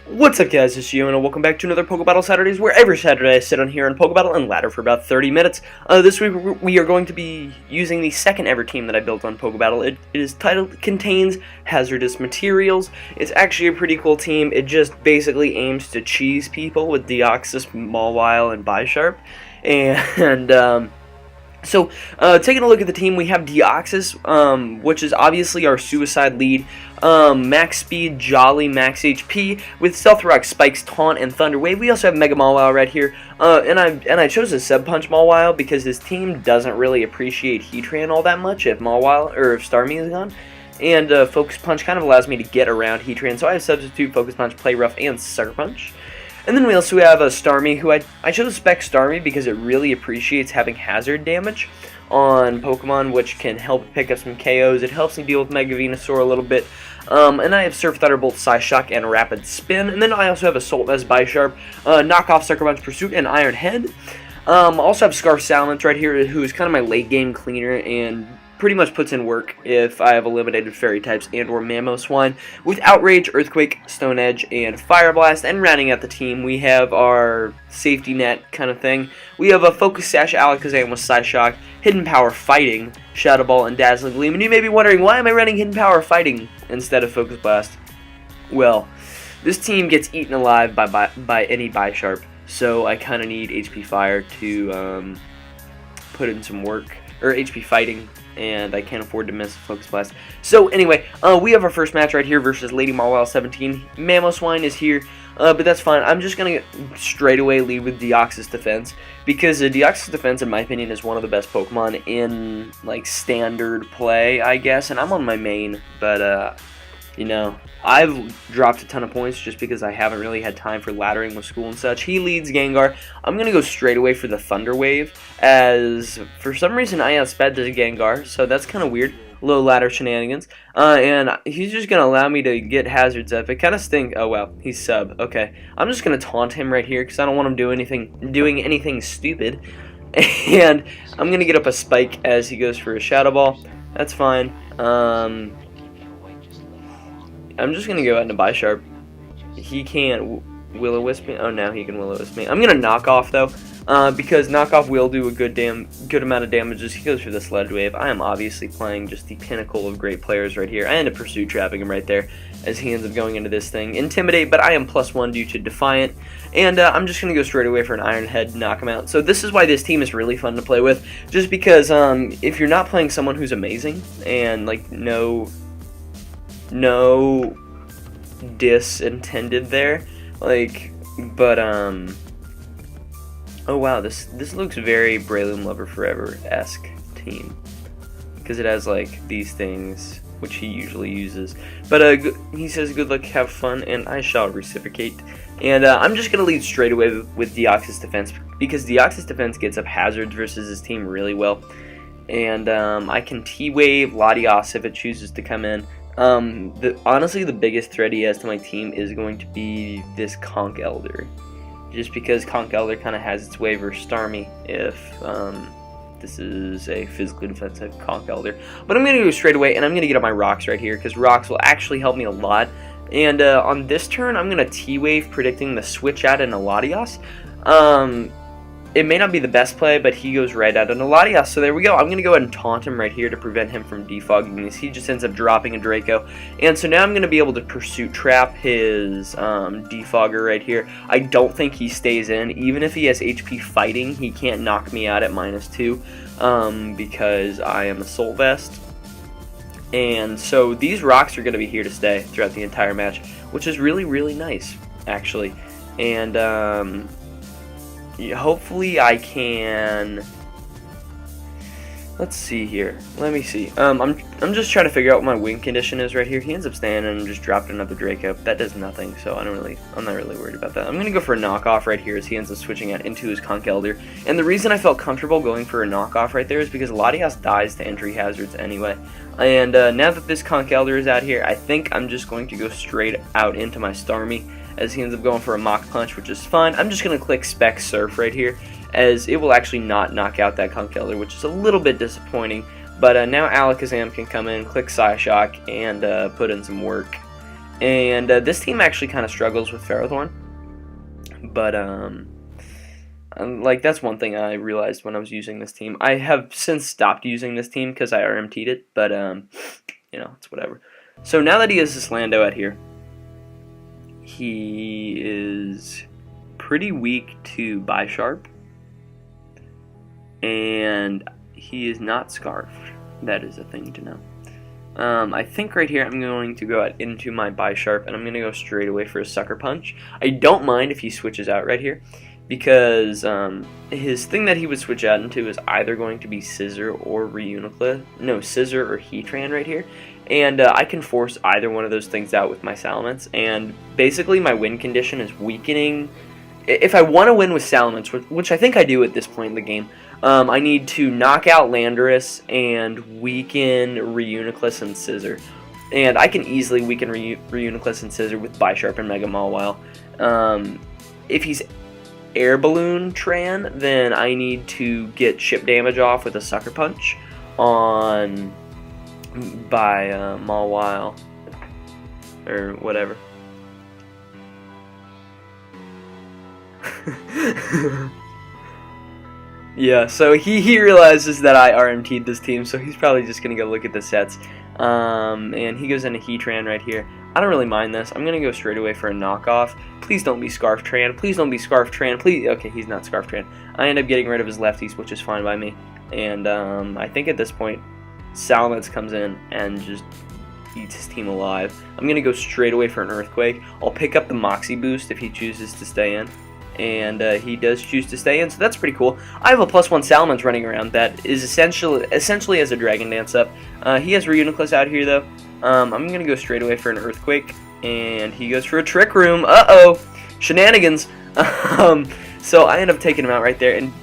What's up, guys? It's Gio, and welcome back to another PokeBattle Saturdays, where every Saturday I sit on here and PokeBattle and ladder for about 30 minutes. This week we are going to be using the second ever team that I built on PokeBattle. It is titled Contains Hazardous Materials. It's actually a pretty cool team. It just basically aims to cheese people with Deoxys, Mawile, and Bisharp. So, taking a look at the team, we have Deoxys, which is obviously our suicide lead, max speed, Jolly, max HP, with Stealth Rock, Spikes, Taunt, and Thunder Wave. We also have Mega Mawile right here, and I chose a Sub Punch Mawile because his team doesn't really appreciate Heatran all that much if Mawile, or if Starmie is gone. And Focus Punch kind of allows me to get around Heatran, so I have Substitute, Focus Punch, Play Rough, and Sucker Punch. And then we also have a Starmie, who I chose Spec Starmie because it really appreciates having hazard damage on Pokemon, which can help pick up some KOs. It helps me deal with Mega Venusaur a little bit. And I have Surf Thunderbolt, Psyshock, and Rapid Spin. And then I also have Assault Vest, Bisharp, Knockoff, Sucker Punch, Pursuit, and Iron Head. Also have Scarf Salamence right here, who is kind of my late game cleaner and pretty much puts in work if I have eliminated Fairy types and or Mamoswine, with Outrage, Earthquake, Stone Edge, and Fire Blast. And rounding out the team, we have our safety net kind of thing. We have a Focus Sash, Alakazam with Psyshock, Hidden Power Fighting, Shadow Ball, and Dazzling Gleam. And you may be wondering, why am I running Hidden Power Fighting instead of Focus Blast? Well, this team gets eaten alive by any Bisharp, so I kind of need HP Fire to put in some work, or HP Fighting, and I can't afford to miss Focus Blast. So anyway, we have our first match right here versus Lady Mawile 17. Mamoswine is here, but that's fine. I'm just going to straight away lead with Deoxys Defense, because Deoxys Defense, in my opinion, is one of the best Pokemon in, like, standard play, I guess. And I'm on my main, but, you know, I've dropped a ton of points just because I haven't really had time for laddering with school and such. He leads Gengar. I'm going to go straight away for the Thunder Wave, as for some reason I outsped the Gengar, so that's kind of weird. Low ladder shenanigans. And he's just going to allow me to get hazards up. It kind of stinks. Oh, wow. He's sub. Okay. I'm just going to taunt him right here because I don't want him doing anything stupid. And I'm going to get up a Spike as he goes for a Shadow Ball. That's fine. I'm just going to go out into Bisharp. He can't Will-O-Wisp me. Oh, now he can Will-O-Wisp me. I'm going to knock off, though, because knockoff will do a good amount of damage as he goes for the Sledge Wave. I am obviously playing just the pinnacle of great players right here. I end up Pursuit Trapping him right there as he ends up going into this thing. Intimidate, but I am +1 due to Defiant. And I'm just going to go straight away for an Iron Head and knock him out. So this is why this team is really fun to play with, just because if you're not playing someone who's amazing and, like, no diss intended there, like, but oh wow, this looks very Breloom Lover Forever-esque team, because it has like these things which he usually uses. But he says good luck, have fun, and I shall reciprocate. And I'm just gonna lead straight away with Deoxys Defense, because Deoxys Defense gets up hazards versus his team really well. And I can T-Wave Latios if it chooses to come in. Honestly, the biggest threat he has to my team is going to be this Conch Elder, just because Conch Elder kind of has its way versus Starmie if this is a physically defensive Conch Elder. But I'm going to go straight away, and I'm going to get up my Rocks right here, because Rocks will actually help me a lot. And on this turn, I'm going to T-Wave, predicting the switch out in a Latios. It may not be the best play, but he goes right out into Latios, so there we go. I'm going to go ahead and taunt him right here to prevent him from defogging this. He just ends up dropping a Draco, and so now I'm going to be able to Pursuit Trap his defogger right here. I don't think he stays in. Even if he has HP Fighting, he can't knock me out at -2 because I am Assault Vest. And so these Rocks are going to be here to stay throughout the entire match, which is really, really nice, actually. And hopefully I can. Let's see here. Let me see. I'm just trying to figure out what my win condition is right here. He ends up staying and just dropped another Draco. That does nothing, so I'm not really worried about that. I'm gonna go for a knockoff right here as he ends up switching out into his Conch Elder. And the reason I felt comfortable going for a knockoff right there is because Latios dies to entry hazards anyway. And now that this Conch Elder is out here, I think I'm just going to go straight out into my Starmie as he ends up going for a Mach Punch, which is fine. I'm just going to click Spec Surf right here, as it will actually not knock out that Conch Elder, which is a little bit disappointing. But now Alakazam can come in, click Psyshock, and put in some work. And this team actually kind of struggles with Ferrothorn. But, like, that's one thing I realized when I was using this team. I have since stopped using this team because I RMT'd it, but, you know, it's whatever. So now that he has this Lando out here, he is pretty weak to Bisharp, and he is not Scarfed. That is a thing to know. I think right here I'm going to go out into my Bisharp, and I'm going to go straight away for a Sucker Punch. I don't mind if he switches out right here, because his thing that he would switch out into is either going to be Scissor or Reuniclus. No, Scissor or Heatran right here. And I can force either one of those things out with my Salamence, and basically my win condition is weakening. If I want to win with Salamence, which I think I do at this point in the game, I need to knock out Landorus and weaken Reuniclus and Scissor. And I can easily weaken Reuniclus and Scissor with Bisharp and Mega Mawile. If he's Air Balloon Tran, then I need to get chip damage off with a Sucker Punch on by Mawile or whatever. Yeah, so he realizes that I RMT'd this team, so he's probably just gonna go look at the sets. And he goes into Heatran right here. I don't really mind this. I'm gonna go straight away for a knockoff. Please don't be Scarf Tran. Please don't be Scarf Tran. Please. Okay, he's not Scarf Tran. I end up getting rid of his lefties, which is fine by me. And I think at this point, Salamence comes in and just eats his team alive. I'm gonna go straight away for an Earthquake. I'll pick up the Moxie boost if he chooses to stay in. And he does choose to stay in, so that's pretty cool. I have a +1 Salamence running around that is essentially as a Dragon Dance up. He has Reuniclus out here though. I'm gonna go straight away for an Earthquake, and he goes for a Trick Room. Uh-oh, shenanigans. So I end up taking him out right there, and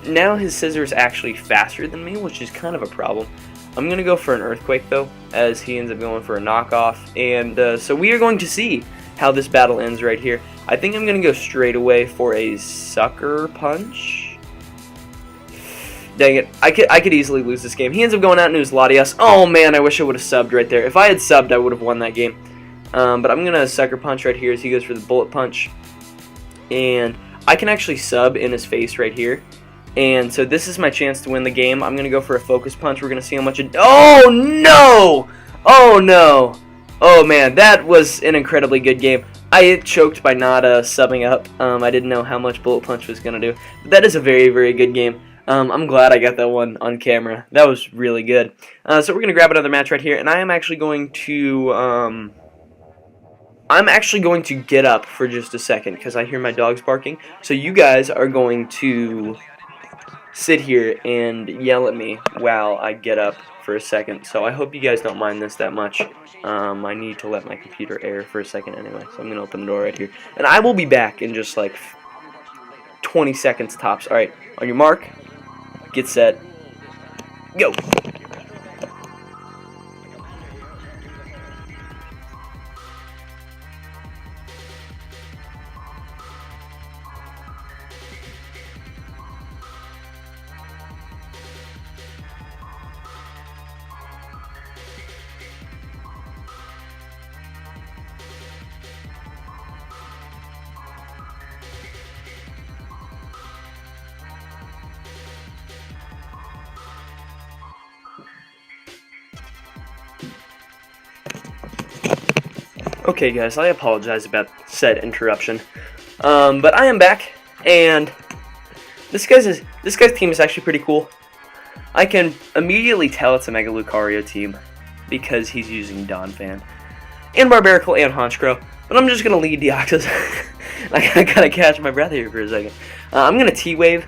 now his Scissor is actually faster than me, which is kind of a problem. I'm gonna go for an Earthquake though, as he ends up going for a knockoff, and so we are going to see how this battle ends right here. I think I'm going to go straight away for a Sucker Punch. Dang it. I could easily lose this game. He ends up going out into his Latias. Oh man, I wish I would have subbed right there. If I had subbed, I would have won that game. But I'm going to Sucker Punch right here as he goes for the Bullet Punch. And I can actually sub in his face right here. And so this is my chance to win the game. I'm going to go for a Focus Punch. We're going to see how much it... Oh no! Oh no! Oh man, that was an incredibly good game. I choked by not subbing up. I didn't know how much Bullet Punch was going to do. But that is a very, very good game. I'm glad I got that one on camera. That was really good. So we're going to grab another match right here. And I am actually going to... get up for just a second because I hear my dogs barking. So you guys are going to sit here and yell at me while I get up for a second. So I hope you guys don't mind this that much. I need to let my computer air for a second anyway, so I'm going to open the door right here. And I will be back in just like 20 seconds tops. Alright, on your mark, get set, go! Okay guys, I apologize about said interruption, but I am back, and this guy's team is actually pretty cool. I can immediately tell it's a Mega Lucario team because he's using Donphan and Barbaracle and Honchkrow, but I'm just gonna lead Deoxys. I gotta catch my breath here for a second. I'm gonna T-Wave,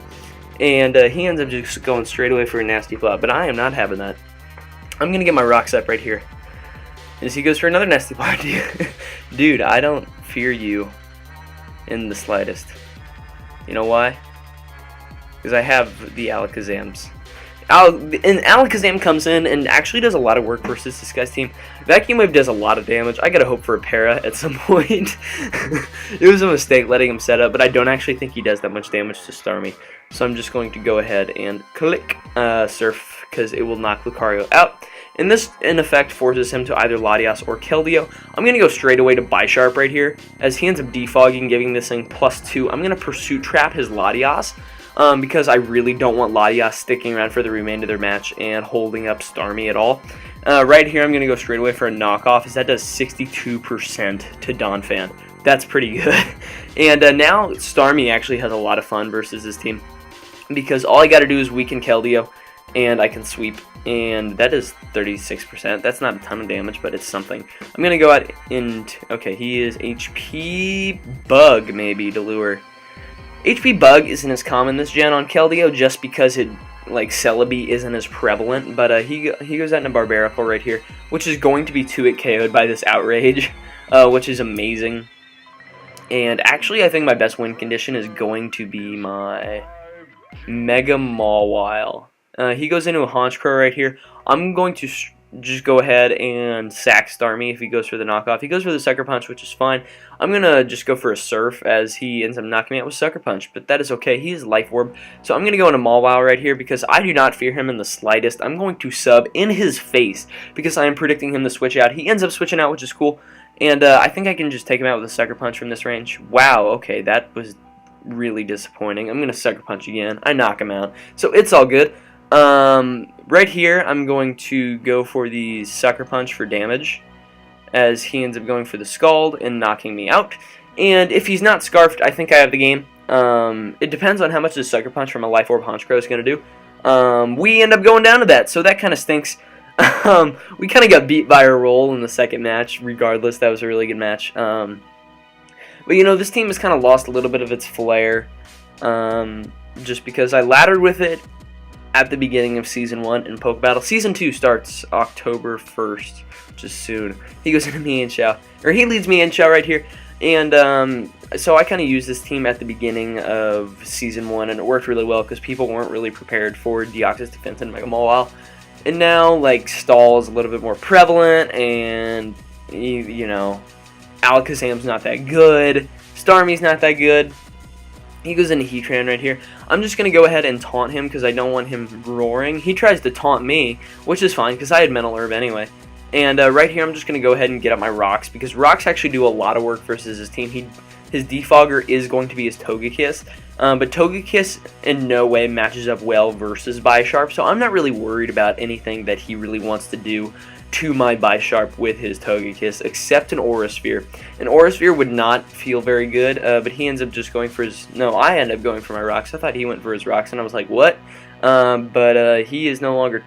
and he ends up just going straight away for a nasty flop, but I am not having that. I'm gonna get my Rock Step right here. As he goes for another nasty part. Dude, I don't fear you in the slightest. You know why? Because I have the Alakazams. And Alakazam comes in and actually does a lot of work versus this guy's team. Vacuum Wave does a lot of damage. I gotta hope for a Para at some point. It was a mistake letting him set up, but I don't actually think he does that much damage to Starmie. So I'm just going to go ahead and click Surf, because it will knock Lucario out. and this in effect forces him to either Latias or Keldeo. I'm going to go straight away to Bisharp right here, as he ends up defogging, giving this thing +2. I'm going to Pursuit Trap his Latias, because I really don't want Latias sticking around for the remainder of their match and holding up Starmie at all. Right here, I'm going to go straight away for a knockoff, as that does 62% to Donphan. That's pretty good. And now Starmie actually has a lot of fun versus this team, because all I got to do is weaken Keldeo, and I can sweep, and that is 36%. That's not a ton of damage, but it's something. I'm going to go out and... Okay, he is HP Bug, maybe, to lure. HP Bug isn't as common this gen on Keldeo, just because it... like Celebi isn't as prevalent, but he goes out into Barbarical right here, which is going to be 2-hit KO'd by this Outrage, which is amazing. And actually, I think my best win condition is going to be my Mega Mawile. He goes into a Honchkrow right here. I'm going to just go ahead and sack Starmie if he goes for the knockoff. He goes for the Sucker Punch, which is fine. I'm going to just go for a Surf, as he ends up knocking me out with Sucker Punch, but that is okay. He is Life Orb, so I'm going to go into Mawile right here, because I do not fear him in the slightest. I'm going to sub in his face, because I am predicting him to switch out. He ends up switching out, which is cool, and I think I can just take him out with a Sucker Punch from this range. Wow, okay, that was really disappointing. I'm going to Sucker Punch again. I knock him out, so it's all good. Right here, I'm going to go for the Sucker Punch for damage, as he ends up going for the Scald and knocking me out. And if he's not Scarfed, I think I have the game. It depends on how much the Sucker Punch from a Life Orb Honchkrow is going to do. We end up going down to that, so that kind of stinks. We kind of got beat by our roll in the second match. Regardless, that was a really good match. But, you know, this team has kind of lost a little bit of its flair, just because I laddered with it at the beginning of Season 1 in PokeBattle. Season 2 starts October 1st, which is soon. He goes into Mienshao, or he leads Mienshao right here, and so I kind of used this team at the beginning of Season 1, and it worked really well, because people weren't really prepared for Deoxys defense in Mega Mawile. And now, like, Stall is a little bit more prevalent, and, you know, Alakazam's not that good, Starmie's not that good. He goes into Heatran right here. I'm just going to go ahead and taunt him, because I don't want him roaring. He tries to taunt me, which is fine, because I had Mental Herb anyway. And right here, I'm just going to go ahead and get up my Rocks, because Rocks actually do a lot of work versus his team. His Defogger is going to be his Togekiss, but Togekiss in no way matches up well versus Bisharp, so I'm not really worried about anything that he really wants to do to my Bisharp with his Togekiss, except an Aura Sphere. An Aura Sphere would not feel very good, but he ends up just going for his... No, I end up going for my Rocks. I thought he went for his Rocks, and I was like, what? But he is no longer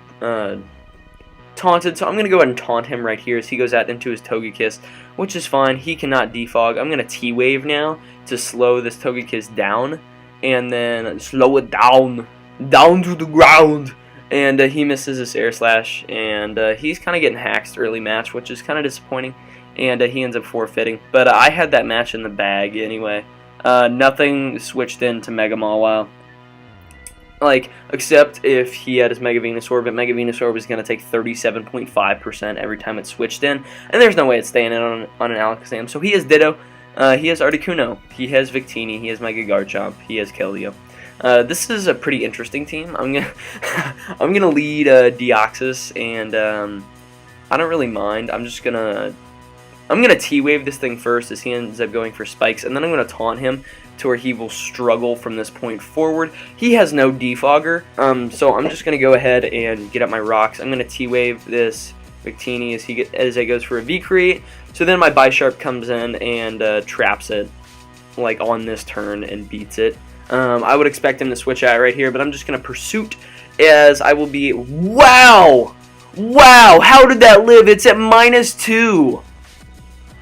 taunted, so I'm going to go ahead and taunt him right here as he goes out into his Togekiss, which is fine. He cannot defog. I'm going to T-Wave now to slow this Togekiss down, and then slow it down to the ground. And he misses his Air Slash, and he's kind of getting hacked early match, which is kind of disappointing, and he ends up forfeiting. But I had that match in the bag anyway. Nothing switched into Mega Mawile, like, except if he had his Mega Venusaur, but Mega Venusaur was going to take 37.5% every time it switched in, and there's no way it's staying in on an Alakazam. So he has Ditto, he has Articuno, he has Victini, he has Mega Garchomp, he has Keldeo. This is a pretty interesting team. I'm gonna lead Deoxys, and I don't really mind. I'm gonna T-Wave this thing first as he ends up going for Spikes, and then I'm gonna taunt him to where he will struggle from this point forward. He has no Defogger, so I'm just gonna go ahead and get up my Rocks. I'm gonna T-Wave this Victini as it goes for a V-Create. So then my Bisharp comes in and traps it, like, on this turn and beats it. I would expect him to switch out right here, but I'm just going to Pursuit, as I will be... Wow! Wow! How did that live? It's at -2!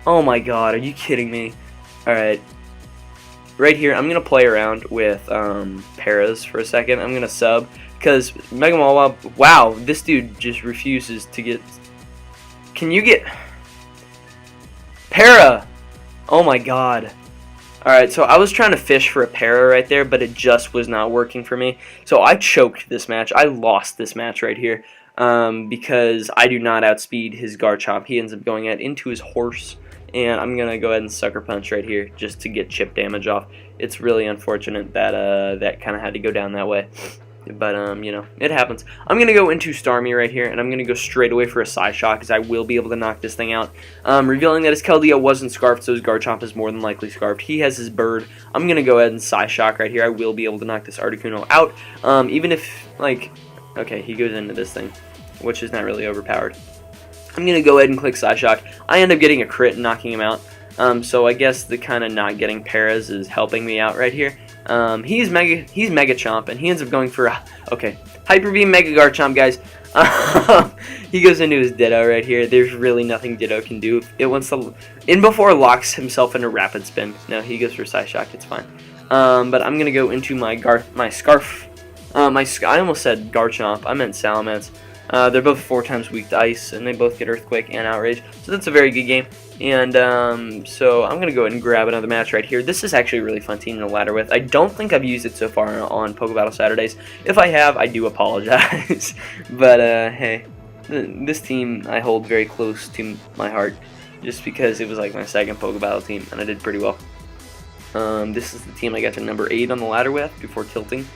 Oh my god, are you kidding me? Alright. Right here, I'm going to play around with Paras for a second. I'm going to sub, because Mega Mawile... Wow, this dude just refuses to get... Can you get... Para! Oh my god. Alright, so I was trying to fish for a Para right there, but it just was not working for me. So I choked this match. I lost this match right here because I do not outspeed his Garchomp. He ends up going out into his Horse, and I'm going to go ahead and Sucker Punch right here just to get chip damage off. It's really unfortunate that that kind of had to go down that way. But, you know, it happens. I'm going to go into Starmie right here, and I'm going to go straight away for a Psyshock, because I will be able to knock this thing out. Revealing that his Keldeo wasn't Scarfed, so his Garchomp is more than likely Scarfed. He has his Bird. I'm going to go ahead and Psyshock right here. I will be able to knock this Articuno out, even if, like, okay, he goes into this thing, which is not really overpowered. I'm going to go ahead and click Psyshock. I end up getting a crit and knocking him out. So I guess the kind of not getting Paras is helping me out right here. He's Mega Chomp, and he ends up going for okay, Hyper Beam Mega Garchomp, guys. He goes into his Ditto right here. There's really nothing Ditto can do. It wants to before locks himself into Rapid Spin. No, he goes for Psyshock. It's fine. But I'm gonna go into my Scarf. I almost said Garchomp. I meant Salamence. They're both 4 times weak to Ice, and they both get Earthquake and Outrage. So that's a very good game. And so I'm going to go ahead and grab another match right here. This is actually a really fun team to ladder with. I don't think I've used it so far on PokeBattle Saturdays. If I have, I do apologize. But, hey, this team I hold very close to my heart, just because it was like my second PokeBattle team, and I did pretty well. This is the team I got to number 8 on the ladder with before tilting.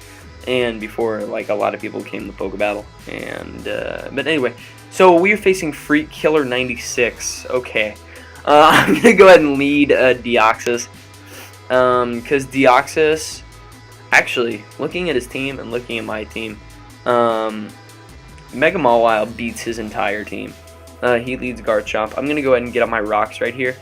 And before, like, a lot of people came to PokeBattle. And, but anyway, so we're facing Freak Killer 96. Okay. I'm going to go ahead and lead Deoxys. Because Deoxys, actually, looking at his team and looking at my team, Mega Mawile beats his entire team. He leads Garchomp. I'm going to go ahead and get up my rocks right here,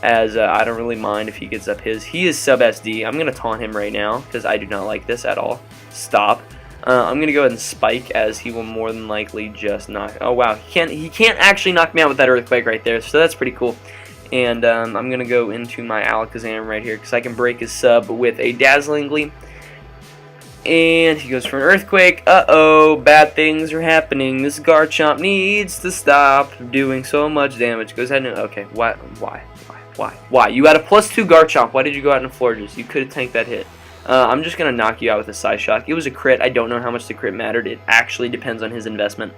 as I don't really mind if he gets up his. He is sub SD. I'm going to taunt him right now, because I do not like this at all. Stop. I'm going to go ahead and Spike, as he will more than likely just knock. Oh, wow. He can't actually knock me out with that Earthquake right there, so that's pretty cool. And I'm going to go into my Alakazam right here, because I can break his sub with a Dazzling Gleam. And he goes for an Earthquake. Uh-oh, bad things are happening. This Garchomp needs to stop doing so much damage. Goes ahead and... Okay, why? You had a +2 Garchomp. Why did you go out in Florges? You could have tanked that hit. I'm just going to knock you out with a Psyshock. It was a crit. I don't know how much the crit mattered. It actually depends on his investment.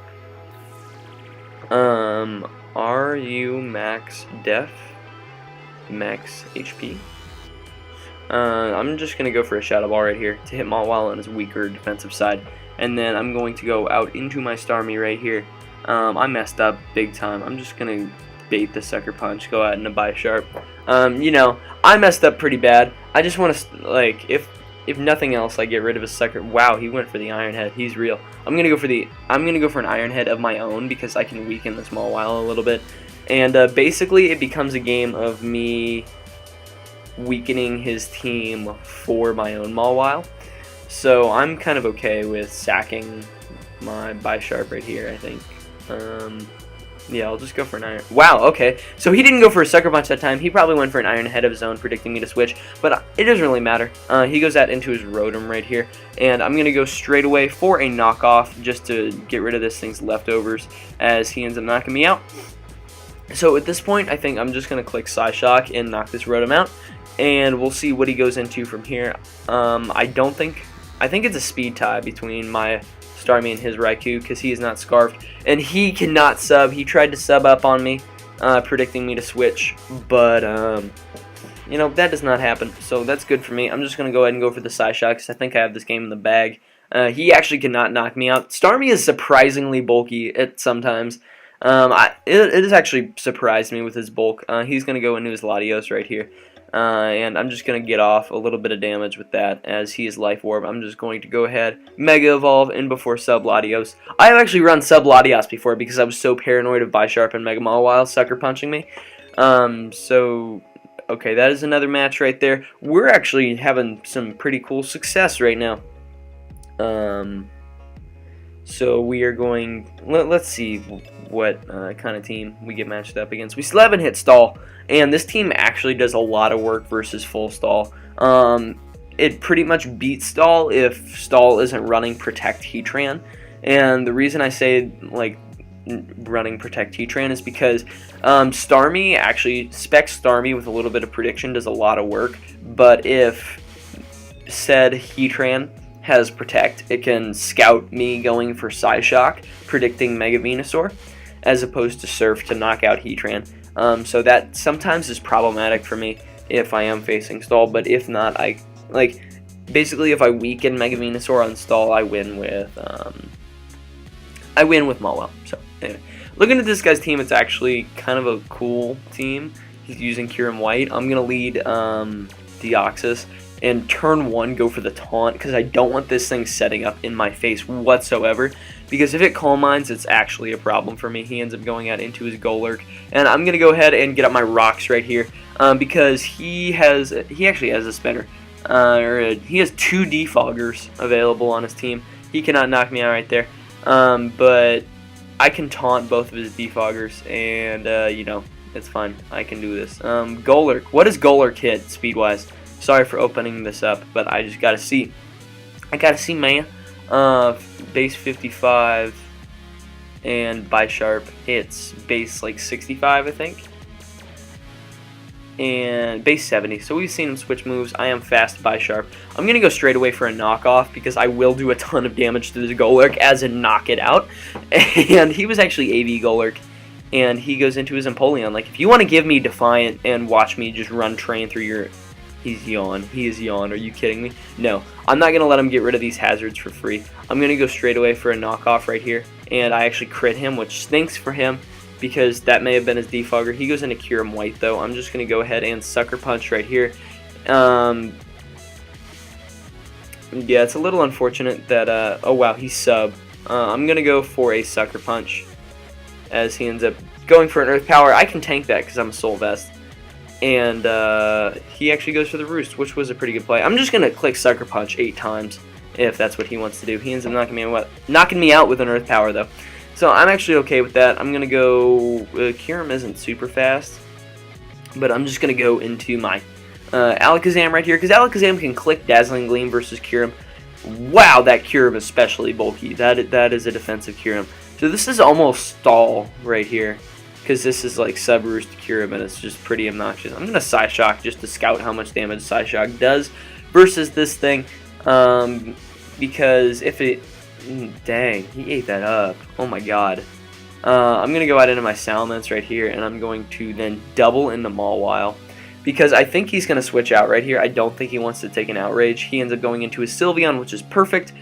Are you max def? Max HP? I'm just going to go for a Shadow Ball right here to hit Mawile on his weaker defensive side. And then I'm going to go out into my Starmie right here. I messed up big time. I'm just going to bait the Sucker Punch, go out in a Bisharp. You know, I messed up pretty bad. I just want to, like, if nothing else, I get rid of a Sucker. Wow, he went for the Iron Head. He's real. I'm gonna go for an Iron Head of my own, because I can weaken the Mawile a little bit. And basically, it becomes a game of me weakening his team for my own Mawile. So I'm kind of okay with sacking my Bisharp right here, I think. Yeah, I'll just go for an Iron... Wow, okay. So he didn't go for a Sucker Punch that time. He probably went for an Iron Head of his own, predicting me to switch. But it doesn't really matter. He goes out into his Rotom right here. And I'm going to go straight away for a knockoff, just to get rid of this thing's leftovers, as he ends up knocking me out. So at this point, I think I'm just going to click Psyshock and knock this Rotom out. And we'll see what he goes into from here. I think it's a speed tie between my Starmie and his Raikou, because he is not Scarfed, and he cannot sub. He tried to sub up on me, predicting me to switch, but you know, that does not happen, so that's good for me. I'm just going to go ahead and go for the Psyshock, because I think I have this game in the bag. He actually cannot knock me out. Starmie is surprisingly bulky at sometimes. It has actually surprised me with his bulk. He's going to go into his Latios right here. And I'm just going to get off a little bit of damage with that, as he is Life Orb. I'm just going to go ahead, Mega Evolve in before Sub Latios. I have actually run Sub Latios before, because I was so paranoid of Bisharp and Mega Mawile Sucker Punching me. So, okay, that is another match right there. We're actually having some pretty cool success right now. So we are going, let's see what kind of team we get matched up against. We still haven't hit Stall, and this team actually does a lot of work versus full Stall. It pretty much beats Stall if Stall isn't running Protect Heatran, and the reason I say, like, running Protect Heatran is because Starmie, actually, Spec Starmie with a little bit of prediction does a lot of work, but if said Heatran has Protect, it can scout me going for Psyshock, predicting Mega Venusaur, as opposed to Surf to knock out Heatran. So that sometimes is problematic for me if I am facing Stall, but if not, basically, if I weaken Mega Venusaur on stall, I win with Mawile. So anyway, looking at this guy's team, it's actually kind of a cool team. He's using Kyurem White. I'm gonna lead Deoxys, and turn 1 go for the taunt because I don't want this thing setting up in my face whatsoever. Because if it Calm Minds, it's actually a problem for me. He ends up going out into his Golurk, and I'm gonna go ahead and get up my rocks right here because he actually has a spinner. He has 2 defoggers available on his team. He cannot knock me out right there. But I can taunt both of his defoggers, and you know, it's fine. I can do this. Golurk. What does Golurk hit speed-wise? Sorry for opening this up, but I just gotta see. I gotta see, man. Base 55 and Bisharp hits base like 65, I think. And base 70. So we've seen him switch moves. I am fast Bisharp. I'm going to go straight away for a knockoff because I will do a ton of damage to this Golurk as a knock it out. And he was actually AV Golurk. And he goes into his Empoleon. Like, if you want to give me Defiant and watch me just run train through your... He's yawn. He is yawn. Are you kidding me? No. I'm not going to let him get rid of these hazards for free. I'm going to go straight away for a knockoff right here. And I actually crit him, which stinks for him, because that may have been his defogger. He goes into Kyurem White, though. I'm just going to go ahead and Sucker Punch right here. Yeah, it's a little unfortunate that... oh, wow, he's sub. I'm going to go for a Sucker Punch as he ends up going for an Earth Power. I can tank that because I'm a Soul Vest. And he actually goes for the Roost, which was a pretty good play. I'm just going to click Sucker Punch 8 times if that's what he wants to do. He ends up knocking me out with an Earth Power, though. So I'm actually okay with that. I'm going to go... Kyurem isn't super fast, but I'm just going to go into my Alakazam right here, because Alakazam can click Dazzling Gleam versus Kyurem. Wow, that Kyurem is especially bulky. That is a defensive Kyurem. So this is almost stall right here, because this is like sub-roost Kyurem, and it's just pretty obnoxious. I'm going to Psyshock just to scout how much damage Psyshock does versus this thing, because if it... Dang, he ate that up. Oh my god. I'm going to go out into my Salamence right here, and I'm going to then double into Mawile, because I think he's going to switch out right here. I don't think he wants to take an Outrage. He ends up going into his Sylveon, which is perfect,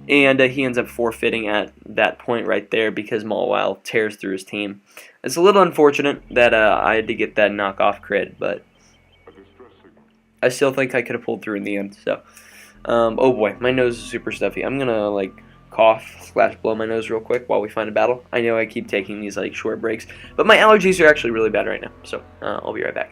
and he ends up forfeiting at that point right there because Mawile tears through his team. It's a little unfortunate that I had to get that knockoff crit, but I still think I could have pulled through in the end. So, oh boy, my nose is super stuffy. I'm going to, like, cough / blow my nose real quick while we find a battle. I know I keep taking these like short breaks, but my allergies are actually really bad right now, so I'll be right back.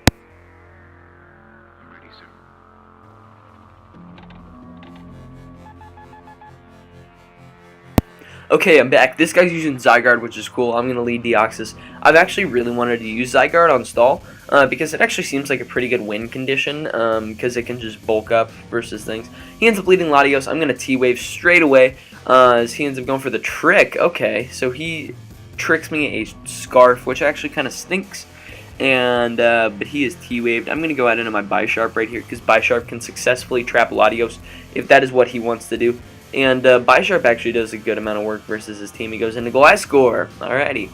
Okay, I'm back. This guy's using Zygarde, which is cool. I'm going to lead Deoxys. I've actually really wanted to use Zygarde on stall because it actually seems like a pretty good win condition because it can just bulk up versus things. He ends up leading Latios. I'm going to T-Wave straight away as he ends up going for the trick. Okay, so he tricks me a Scarf, which actually kind of stinks. And but he is T-Waved. I'm going to go out into my Bisharp right here because Bisharp can successfully trap Latios if that is what he wants to do. And Bisharp actually does a good amount of work versus his team. He goes into Gliscor. Alrighty.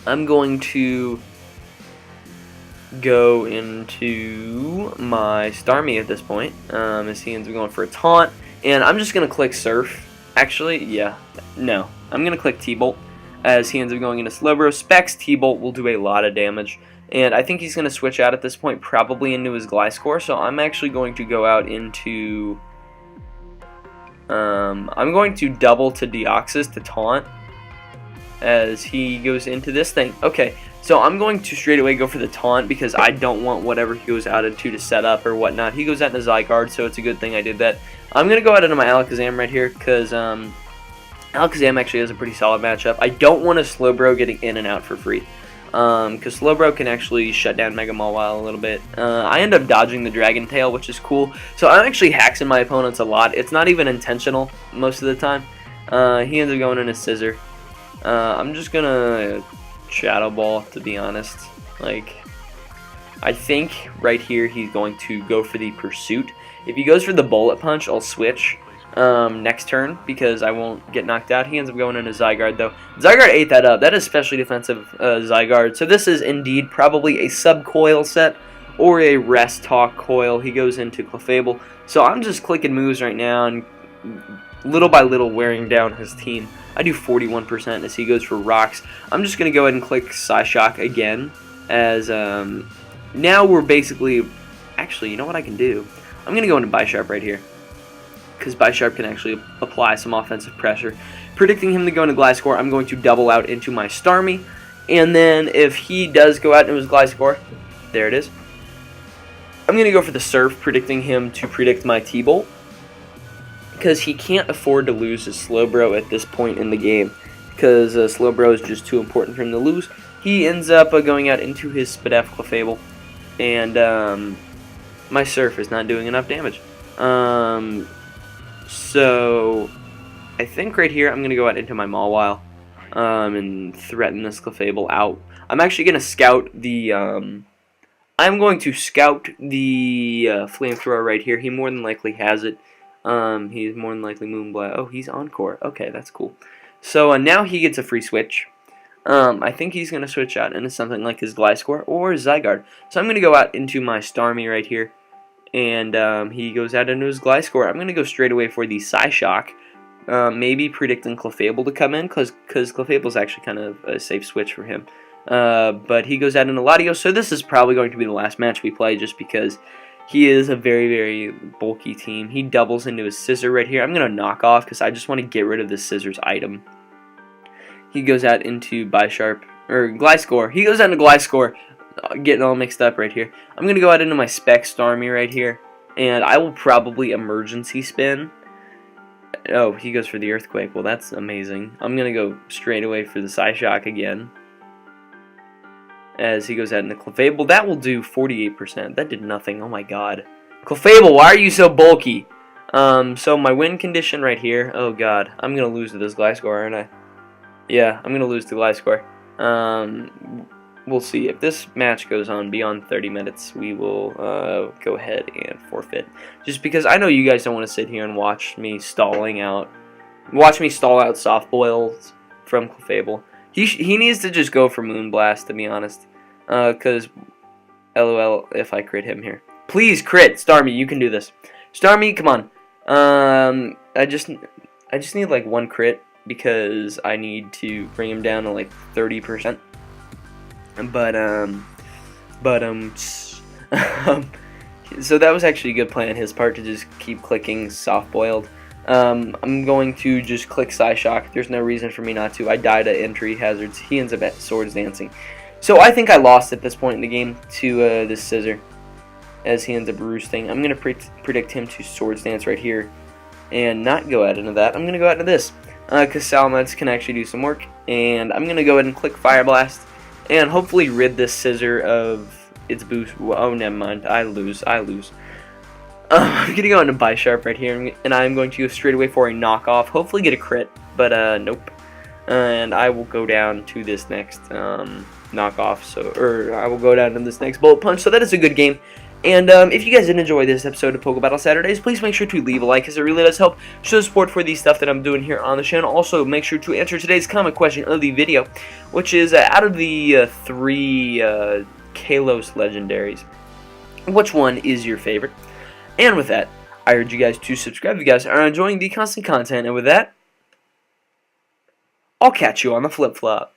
I'm going to go into my Starmie at this point. As he ends up going for a taunt. And I'm just going to click Surf. Actually, yeah. No. I'm going to click T-Bolt. As he ends up going into Slowbro. Specs T-Bolt will do a lot of damage. And I think he's going to switch out at this point. Probably into his Gliscor. So I'm actually going to go out into... I'm going to double to Deoxys to taunt as he goes into this thing. Okay, so I'm going to straight away go for the taunt because I don't want whatever he goes out into to set up or whatnot. He goes out into Zygarde, so it's a good thing I did that. I'm going to go out into my Alakazam right here because Alakazam actually has a pretty solid matchup. I don't want a Slowbro getting in and out for free. Because Slowbro can actually shut down Mega Mawile a little bit. I end up dodging the Dragon Tail, which is cool. So I'm actually hacking my opponents a lot. It's not even intentional most of the time. He ends up going in a Scissor. I'm just gonna Shadow Ball, to be honest. Like, I think right here he's going to go for the Pursuit. If he goes for the Bullet Punch, I'll switch next turn because I won't get knocked out. He ends up going into Zygarde though. Zygarde ate that up. That is especially defensive Zygarde. So this is indeed probably a sub-coil set or a Rest Talk Coil. He goes into Clefable. So I'm just clicking moves right now and little by little wearing down his team. I do 41% as he goes for Rocks. I'm just going to go ahead and click Psyshock again, as now we're basically, actually, you know what I can do? I'm going to go into Bisharp right here, because Bisharp can actually apply some offensive pressure. Predicting him to go into Gliscor, I'm going to double out into my Starmie, and then if he does go out into his Gliscor, there it is, I'm going to go for the Surf, predicting him to predict my T-Bolt, because he can't afford to lose his Slowbro at this point in the game, because Slowbro is just too important for him to lose. He ends up going out into his Spadef Clefable, and my Surf is not doing enough damage. So I think right here I'm going to go out into my Mawile and threaten this Clefable out. I'm actually going to scout the Flamethrower right here. He more than likely has it. He's more than likely Moonblast. Oh, he's Encore. Okay, that's cool. So now he gets a free switch. I think he's going to switch out into something like his Gliscor or Zygarde. So I'm going to go out into my Starmie right here. And he goes out into his Gliscor. I'm going to go straight away for the Psyshock. Maybe predicting Clefable to come in, because Clefable is actually kind of a safe switch for him. But he goes out into Latios. So this is probably going to be the last match we play, just because he is a very, very bulky team. He doubles into his Scissor right here. I'm going to knock off because I just want to get rid of this Scissors item. He goes out into Bisharp, or Gliscor. He goes out into Gliscor, getting all mixed up right here. I'm going to go out into my Spec Starmie right here, and I will probably Emergency Spin. Oh, he goes for the Earthquake. Well, that's amazing. I'm going to go straight away for the Psyshock again, as he goes out into Clefable. That will do 48%. That did nothing. Oh my god. Clefable, why are you so bulky? So my win condition right here. Oh god. I'm going to lose to this Gliscor, aren't I? Yeah, I'm going to lose to Gliscor. We'll see. If this match goes on beyond 30 minutes, we will go ahead and forfeit. Just because I know you guys don't want to sit here and watch me stalling out. Watch me stall out Soft Boils from Clefable. He needs to just go for Moonblast, to be honest. Because, LOL, if I crit him here. Please crit, Starmie, you can do this. Starmie, come on. I just need like one crit, because I need to bring him down to like 30%. So that was actually a good play on his part to just keep clicking Soft Boiled. I'm going to just click Psyshock. There's no reason for me not to. I died at entry hazards. He ends up at Swords Dancing. So I think I lost at this point in the game to this Scissor, as he ends up roosting. I'm going to predict him to Swords Dance right here and not go out into that. I'm going to go out into this, because Salamence can actually do some work. And I'm going to go ahead and click Fire Blast and hopefully rid this Scissor of its boost. Oh, never mind. I lose. I'm going to go into Bisharp right here, and I'm going to go straight away for a knockoff. Hopefully get a crit, but nope. And I will go down to this next knockoff, or I will go down to this next Bullet Punch. So that is a good game. And if you guys did enjoy this episode of PokeBattle Saturdays, please make sure to leave a like, because it really does help show support for the stuff that I'm doing here on the channel. Also, make sure to answer today's comment question of the video, which is out of the three Kalos legendaries, which one is your favorite? And with that, I urge you guys to subscribe if you guys are enjoying the constant content. And with that, I'll catch you on the flip-flop.